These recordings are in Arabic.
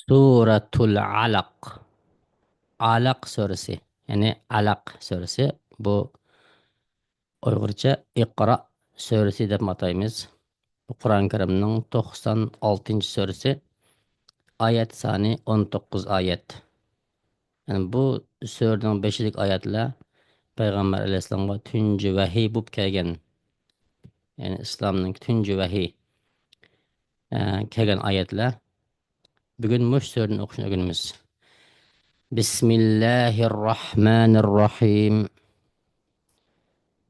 Suratul Alaq. Alaq surasi. Ya'ni Alaq surasi. Bu Uyg'urcha Iqra surasi deb ataymiz. Bu Qur'oni Karimning 96 surasi. Oyat soni 19 oyat. Yani bu suraning 5lik oyatlar Payg'ambar alayhissalomga tunji vahiy bo'lib kelgan. Ya'ni islomning tunji vahiy kelgan oyatlar. Bugun mush surani o'qishni o'rganamiz. Bismillahirrohmanirrohim.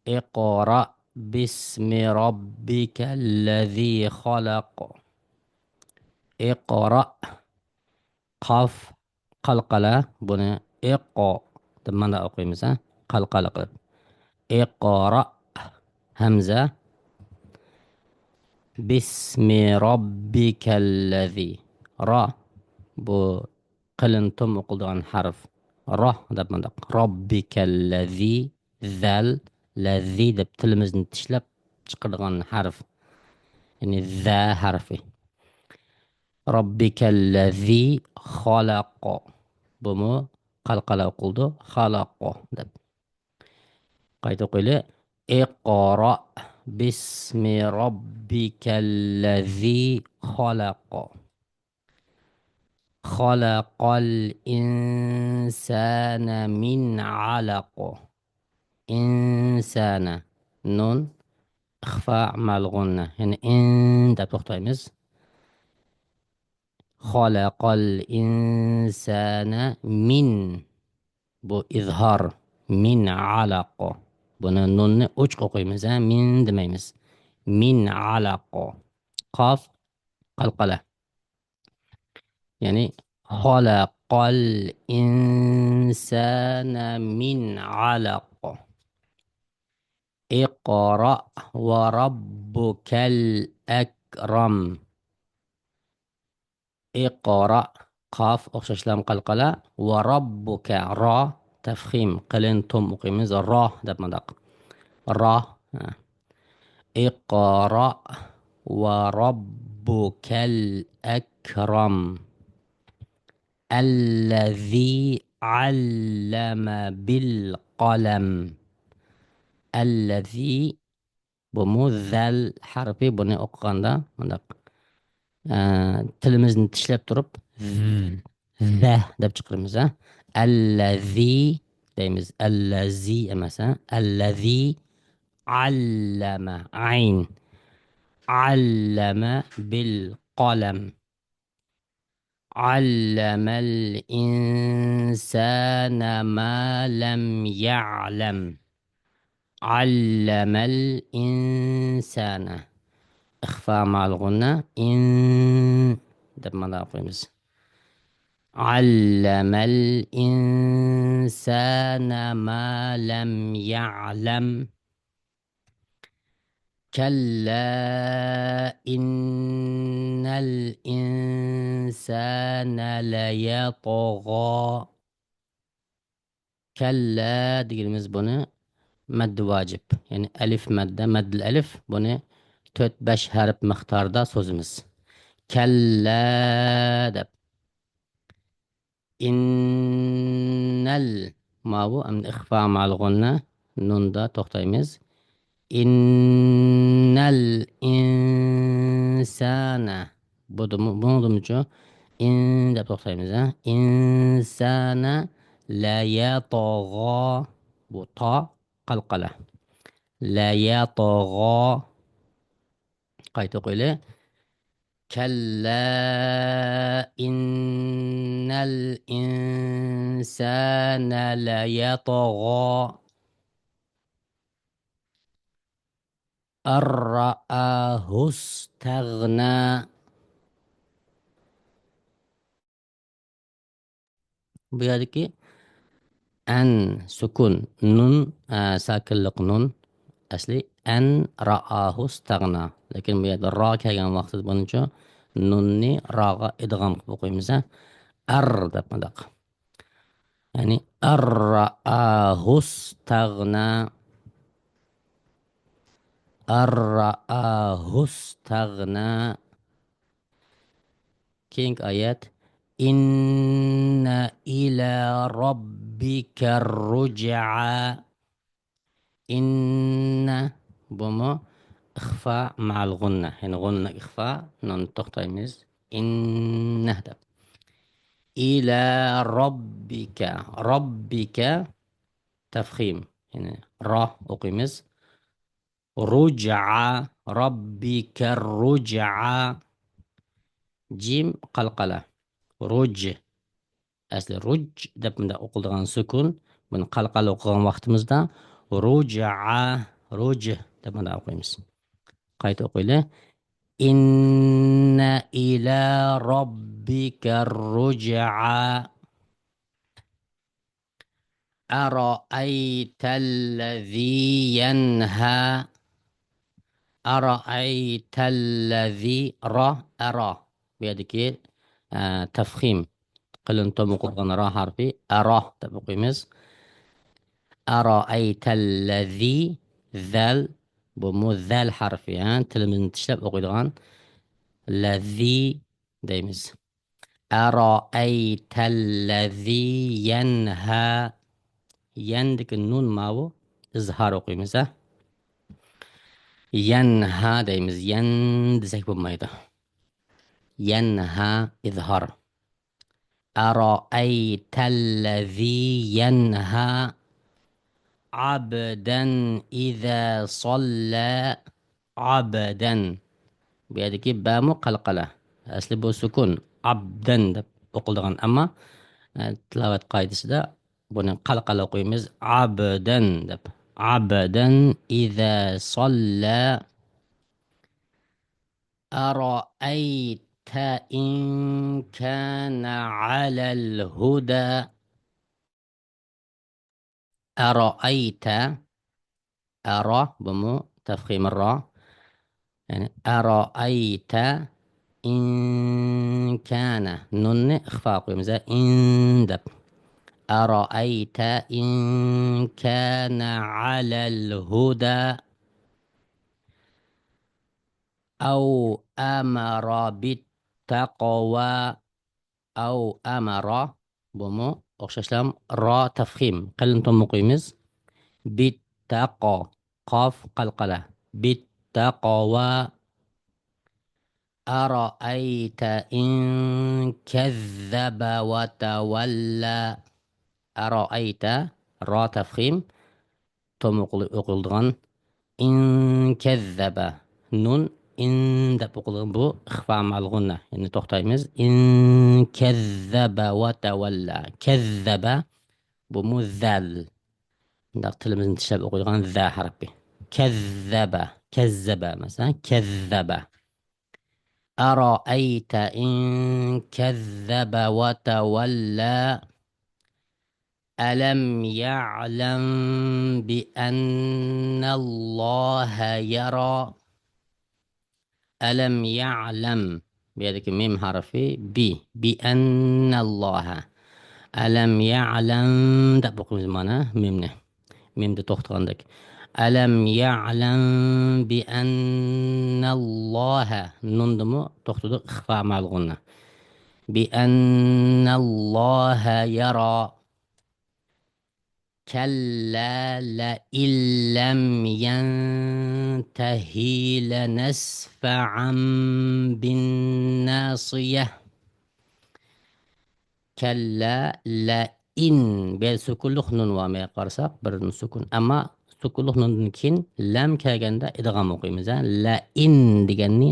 اقرأ باسم ربك الذي خلق. اقرأ قاف قلقلة بني اقو تمنا أقيمسا قلقلة قلب. اقرأ همزة باسم ربك الذي را بو قلنتم وقلدان حرف را دب ربك الذي ذل الذي دب تلمز نتشلب تشقدغان حرف يعني ذا حرفي ربك الذي خلق بمو قلقل قلدو خلق دب قايتو قيلي اقرأ باسم ربك الذي خلق. خلق الإنسان من علق. إنسان نون إخفاء مع الغنة يعني إن دب تختيمز خلق الإنسان من bu izhor min alaqo. Buni nunni uch o'qiymiz, min demaymiz. Min alaqo. Qof qalqala. Ya'ni xalaqal insana min alaqo. Iqra wa rabbukal akram. Iqra قاف أخششلام قلقلة وربك را تفخيم قلن توم أقيمز را دب مدق را اقرأ وربك الأكرم الذي علم بالقلم. الذي بمذل حرفي بني أقغاندا مدق tilimizni tishlab turib va deb chiqaramiz. Allazi deymiz. Allazi emas. Allazi allama ayn. Allama bil qalam. Allama al insana ma lam ya'lam. Allama al insana إخفاء مع الغنة إن دب ما نقيمز. علم الإنسان ما لم يعلم. كلا إن الإنسان ليطغى. كلا دي المزبونة مد واجب يعني ألف مادة مد الألف بني تۆت بەش harf miqdorida so'zimiz. Kalla deb. Innal mavu amni ixfa ma'al g'unna nunda to'xtaymiz. Innal insana buningcha in deb to'xtaymiz. Insana la yatagha bu ta qalqala. La yatagha qayta qo'yli. كلا إن الإنسان ليطغى أن رآه استغنى. Bu yerdeki en sukun nun sakinlik nun asli en ra'ahu stagna. Lekin bu yerda ra kelgan vaqtida buncha nunni raga idg'am qilib o'qiymiz. Ar deb madaq. Ya'ni ar ra'ahu stagna. Ar ra'ahu stagna. Keyingi oyat إن إلى ربك الرجعى. إن بومو إخفاء مع الغنة، هنا غنة إخفاء نون تختيمز إن هذا. إلى ربك، ربك تفخيم، هنا را أقيمز. رجع ربك الرجع، جيم قلقلة. رج أصل رج دب من أقول دغان سكون من قلقلة وقام وقت مزدا. رجع رج دب من أقيمز قايت أقوله إن إلى ربك الرجع. أرأيت الذي ينهى. أرأيت الذي أرى بيدك تفخيم. قل انتم قرغن را حرفي أرى تبقي مز. أرأيت الذي ذل بمو ذل حرفي تلمن تشتب أقيدغان الذي دايمز. أرأيت الذي ينهى، يندك النون ماو إظهار قيمزة. ينهى دايمز يند زي بميدا. ينهى إظهار. أرأيت الذي ينهى عبدا إذا صلى. عبدا بيدك بامو قلقلة أسلبه سكون عبدا أقول أما تلاوة قايد سدا بنا قلقلة قيمز عبدا دب. عبدا إذا صلى. أرأيت إن كان على الهدى. أرأيت أرى بمو تفخيم الراء، يعني أرأيت إن كان نون إخفاء قيمز إن دب. أرأيت إن كان على الهدى أو أمر بالتقوى. أو أمر بومو أخششلام را تفخيم قلنتم مقيمز. بالتقى قاف قلقلة بالتقوى. أرأيت إن كذب وتولى. أرأيت را تفخيم توم أقول إن كذب نون إن دب أقول بو إخفاء مع الغنة يعني تختيمز إن كذب وتولى. كذب بمذل نقتل من تشابه أقول ذا حربي. كذب كذب مثلا كذب. أرأيت إن كذب وتولى ألم يعلم بأن الله يرى. ألم يعلم بيدك ميم حرفي بأن الله. ألم يعلم ده بقول زمانه ميمنا ميم ده تخت عندك. ألم يعلم بأن الله نون دمو تخت إخفاء مع الغنة. بأن الله يرى. كلا لئن لم ينتهي لنسفعا بالناصية. كلا لئن بالسكون لخنون وما قرصق برن سكون أما سكون لخنون كين لم كاجندا إدغام مقيم زين لئن دجني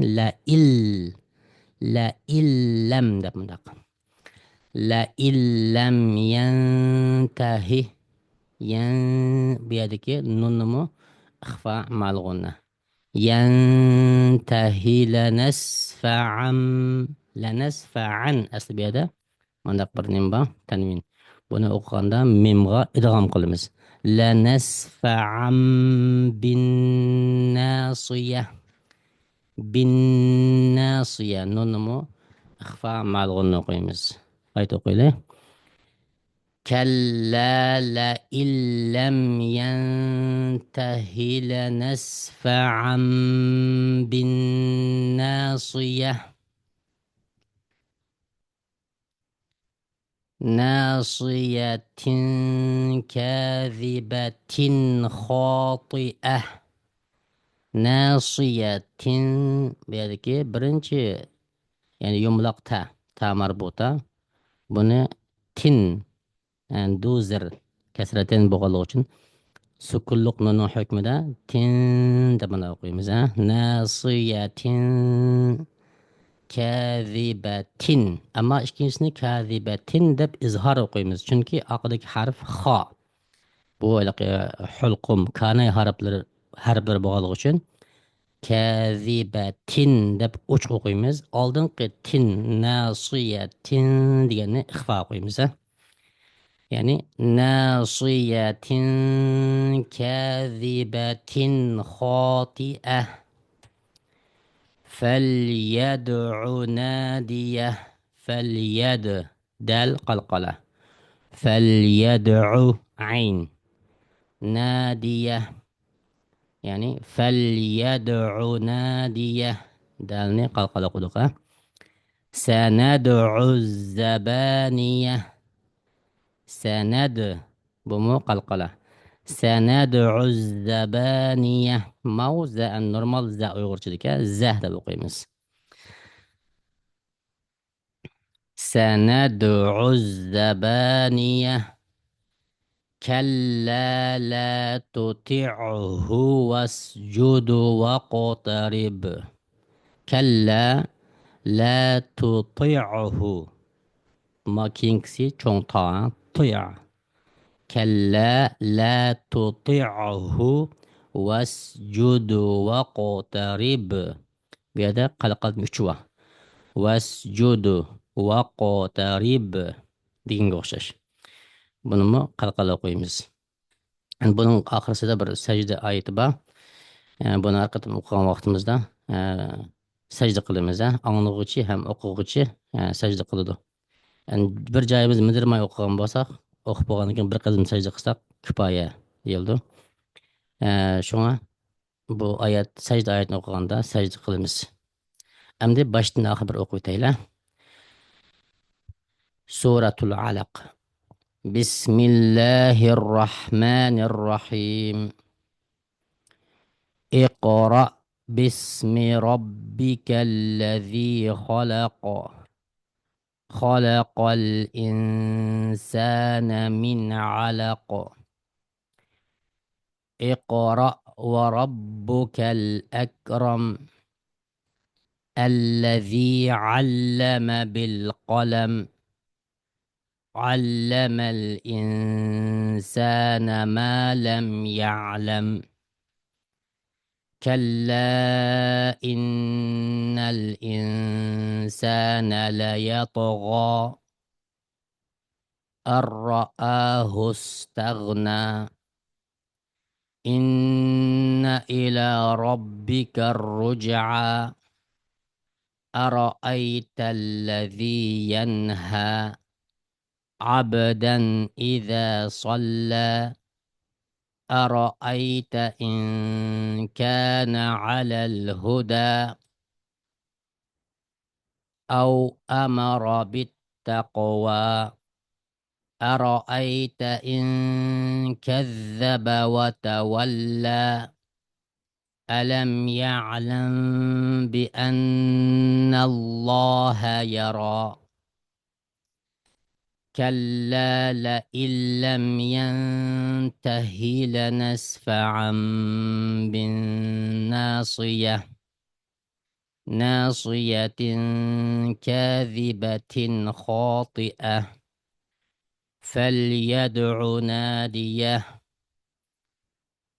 لئن لم دب مدق. لئن لم ينتهي بيدك ننمو إخفاء مع الغنة. ينتهي لنسفعا. لنسفعا أصل بيدا عندك برنيمبا تنوين بنا أقاندا ميمغا إدغام قلمس. لنسفعا بالناصية. بالناصية ننمو إخفاء مع الغنة قيمس أيتو قيله. كلا لئن لم ينته لنسفعا بالناصية. ناصية كاذبة خاطئة. ناصية بيدك برنش يعني يملق تا مربوطة. بنا تن يعني دو زر كسرتين بغلوشن سكلق نونو حكم دا تن دبنا قيمز ناصية كاذبة. أما إشكيسني كاذبة دب إظهار قيمز چونكي أقدك حرف خاء بو لقي حلقم كان harflar بغلغشن كاذبة دب أچ قيمز aldın tin ناصية ديگه إخفاء قيمز يعني ناصية كاذبة خاطئة. فليدع ناديه. فليد دال قلقلة. فليدع عين ناديه يعني فليدع ناديه دالني قلقلة قدقة. سندع الزبانية. سند بمو قلقلة. سندع الزبانية مو زاء النورمال زاء يغرشدك زاه ده بقيمس. سندع الزبانية. كلا لا تطعه واسجد واقترب. كلا لا تطيعه ما كينكسي چونطا طيع. كلا لا تطيعه واسجد واقترب بيدا قلقل مشوى. واسجد واقترب دين غوشش بنما قلقل قويمز. Bunun ақырсыда бір сәжде айты бар. Бұны арқытын оқыған уақытымызда сәжде қылымыз. Аңлығычы һәм оқығычы сәжде қылыды. Bir жайымыз мідірмай оқыған болсақ, оқып болғаннан кейін бір қызым сәжде қылсақ, кіпая дейді. Шоңа бұл аят сәжде аятын оқығанда сәжде қылымыз. Әмде баштан ақыр бір оқып өтейлі. Суратул Алақ. Бисмиллахир рахманир рахим. اقرأ باسم ربك الذي خلق. خلق الإنسان من علق. اقرأ وربك الأكرم الذي علم بالقلم. علم الإنسان ما لم يعلم. كلا إن الإنسان ليطغى أن رآه استغنى. إن إلى ربك الرجعى. أرأيت الذي ينهى عبدا إذا صلى. أرأيت إن كان على الهدى أو أمر بالتقوى. أرأيت إن كذب وتولى. ألم يعلم بأن الله يرى. كلا لئن لم ينته لنسفعا بالناصية. ناصية كاذبة خاطئة. فليدع ناديه.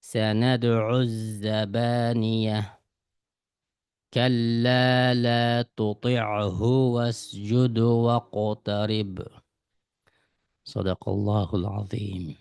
سندع الزبانية. كلا لا تطعه واسجد واقترب. صدق الله العظيم.